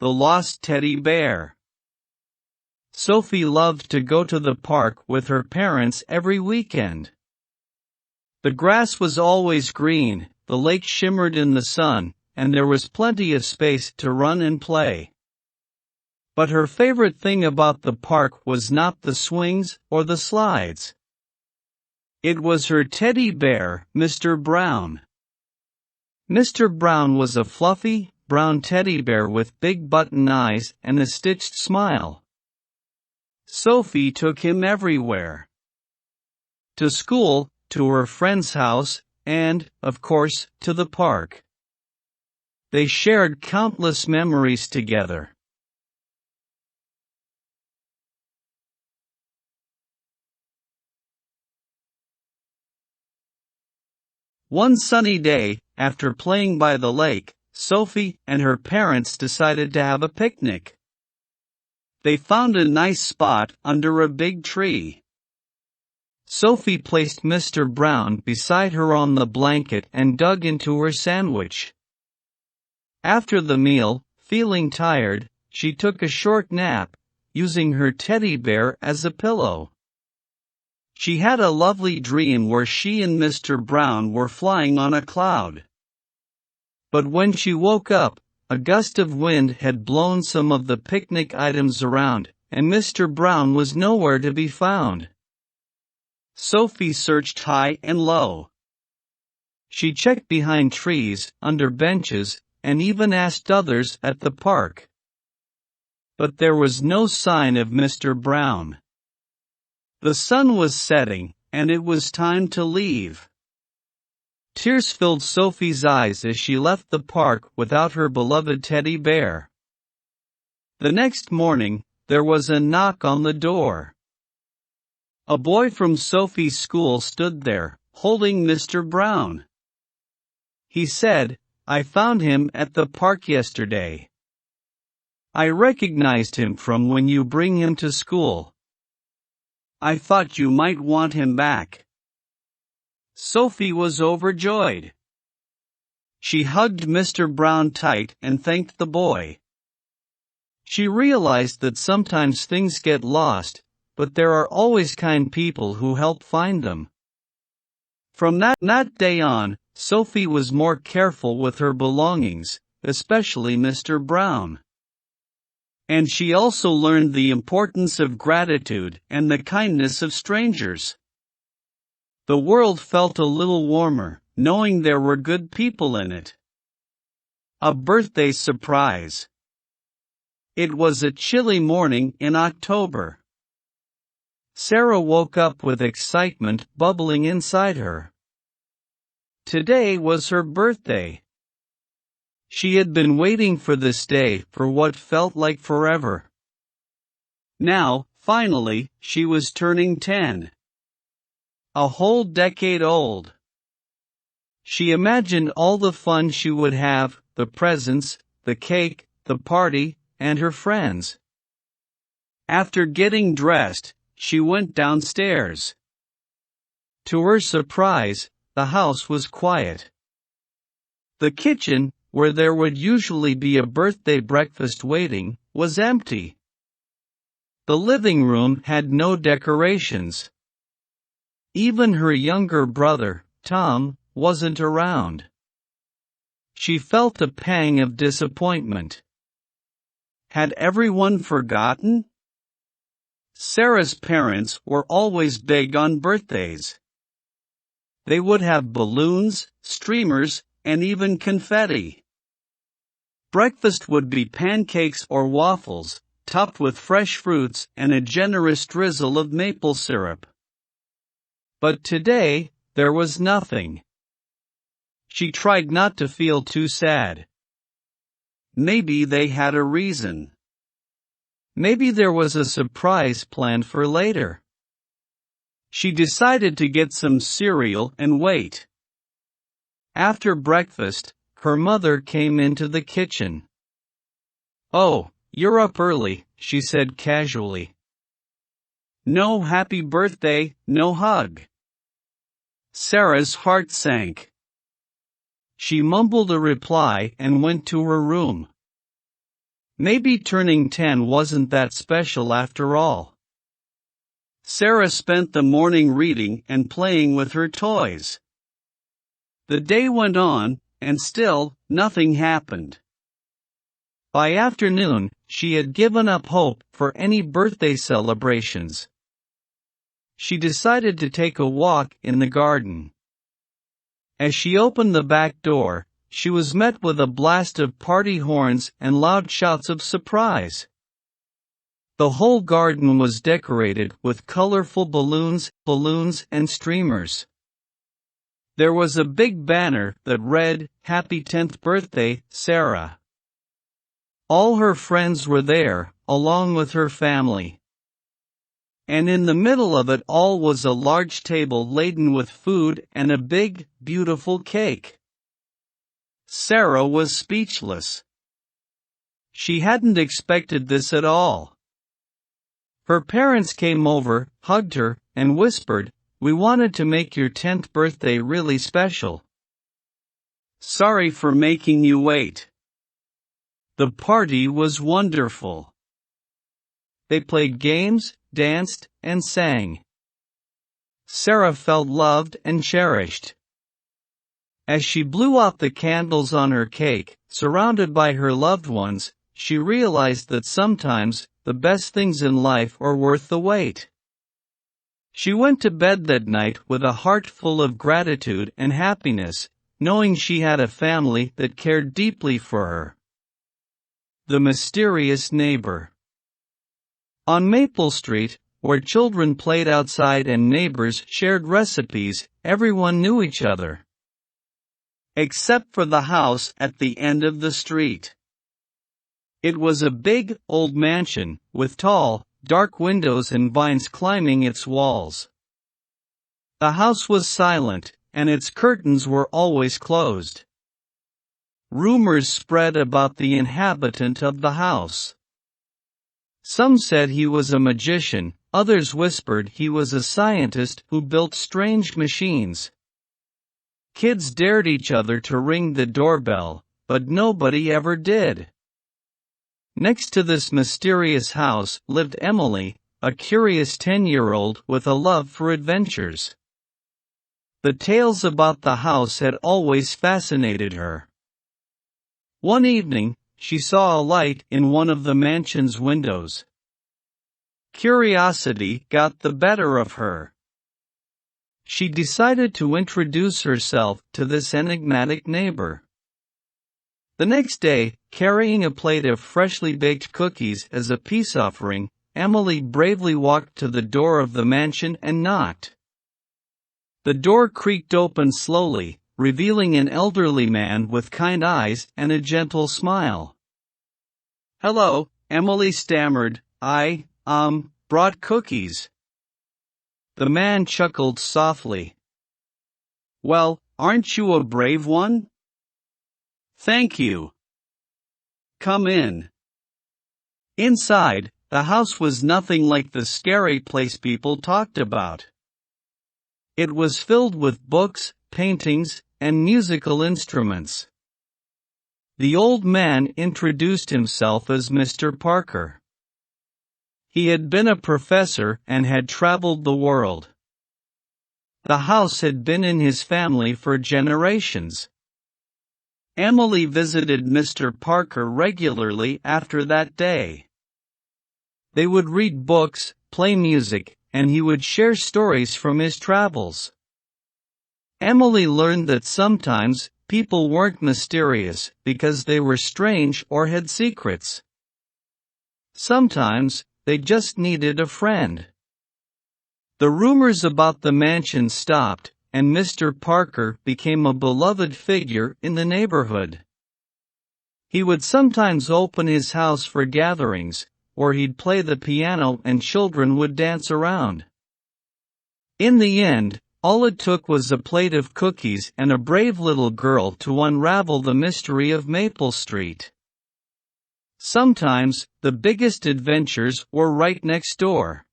the lost teddy bear. Sophie loved to go to the park with her parents every weekend. The grass was always green, the lake shimmered in the sun, and there was plenty of space to run and play. But her favorite thing about the park was not the swings or the slides. It was her teddy bear, Mr. Brown. Mr. Brown was a fluffy, brown teddy bear with big button eyes and a stitched smile. Sophie took him everywhere. To school, to her friend's house, and, of course, to the park. They shared countless memories together. One sunny day, after playing by the lake, Sophie and her parents decided to have a picnic. They found a nice spot under a big tree. Sophie placed Mr. Brown beside her on the blanket and dug into her sandwich. After the meal, feeling tired, she took a short nap, using her teddy bear as a pillow. She had a lovely dream where she and Mr. Brown were flying on a cloud. But when she woke up, a gust of wind had blown some of the picnic items around, and Mr. Brown was nowhere to be found. Sophie searched high and low. She checked behind trees, under benches, and even asked others at the park. But there was no sign of Mr. Brown. The sun was setting, and it was time to leave. Tears filled Sophie's eyes as she left the park without her beloved teddy bear. The next morning, there was a knock on the door. A boy from Sophie's school stood there, holding Mr. Brown. He said, "I found him at the park yesterday. I recognized him from when you bring him to school. I thought you might want him back." Sophie was overjoyed. She hugged Mr. Brown tight and thanked the boy. She realized that sometimes things get lost, but there are always kind people who help find them. From that day on, Sophie was more careful with her belongings, especially Mr. Brown. And she also learned the importance of gratitude and the kindness of strangers. The world felt a little warmer, knowing there were good people in it. A birthday surprise. It was a chilly morning in October. Sarah woke up with excitement bubbling inside her. Today was her birthday. She had been waiting for this day for what felt like forever. Now, finally, she was turning 10. A whole decade old. She imagined all the fun she would have, the presents, the cake, the party, and her friends. After getting dressed, she went downstairs. To her surprise, the house was quiet. The kitchen, where there would usually be a birthday breakfast waiting, was empty. The living room had no decorations. Even her younger brother, Tom, wasn't around. She felt a pang of disappointment. Had everyone forgotten? Sarah's parents were always big on birthdays. They would have balloons, streamers, and even confetti. Breakfast would be pancakes or waffles, topped with fresh fruits and a generous drizzle of maple syrup. But today, there was nothing. She tried not to feel too sad. Maybe they had a reason. Maybe there was a surprise planned for later. She decided to get some cereal and wait. After breakfast, her mother came into the kitchen. "Oh, you're up early," she said casually. "No happy birthday, no hug." Sarah's heart sank. She mumbled a reply and went to her room. Maybe turning 10 wasn't that special after all. Sarah spent the morning reading and playing with her toys. The day went on, and still, nothing happened. By afternoon, she had given up hope for any birthday celebrations. She decided to take a walk in the garden. As she opened the back door, she was met with a blast of party horns and loud shouts of surprise. The whole garden was decorated with colorful balloons, and streamers. There was a big banner that read, "Happy 10th birthday, Sarah." All her friends were there, along with her family. And in the middle of it all was a large table laden with food and a big, beautiful cake. Sarah was speechless. She hadn't expected this at all. Her parents came over, hugged her, and whispered, "We wanted to make your 10th birthday really special. Sorry for making you wait." The party was wonderful. They played games, danced, and sang. Sarah felt loved and cherished. As she blew out the candles on her cake, surrounded by her loved ones, she realized that sometimes, the best things in life are worth the wait. She went to bed that night with a heart full of gratitude and happiness, knowing she had a family that cared deeply for her. The mysterious neighbor. On Maple Street, where children played outside and neighbors shared recipes, everyone knew each other. Except for the house at the end of the street. It was a big, old mansion, with tall, dark windows and vines climbing its walls. The house was silent, and its curtains were always closed. Rumors spread about the inhabitant of the house. Some said he was a magician, others whispered he was a scientist who built strange machines. Kids dared each other to ring the doorbell, but nobody ever did. Next to this mysterious house lived Emily, a curious 10-year-old with a love for adventures. The tales about the house had always fascinated her. One evening, she saw a light in one of the mansion's windows. Curiosity got the better of her. She decided to introduce herself to this enigmatic neighbor. The next day, carrying a plate of freshly baked cookies as a peace offering, Emily bravely walked to the door of the mansion and knocked. The door creaked open slowly, revealing an elderly man with kind eyes and a gentle smile. "Hello," Emily stammered, "I brought cookies." The man chuckled softly. "Well, aren't you a brave one? Thank you. Come in." Inside, the house was nothing like the scary place people talked about. It was filled with books, paintings, and musical instruments. The old man introduced himself as Mr. Parker. He had been a professor and had traveled the world. The house had been in his family for generations. Emily visited Mr. Parker regularly after that day. They would read books, play music, and he would share stories from his travels. Emily learned that sometimes, people weren't mysterious because they were strange or had secrets. Sometimes, they just needed a friend. The rumors about the mansion stopped, and Mr. Parker became a beloved figure in the neighborhood. He would sometimes open his house for gatherings, or he'd play the piano and children would dance around. In the end, all it took was a plate of cookies and a brave little girl to unravel the mystery of Maple Street. Sometimes, the biggest adventures were right next door.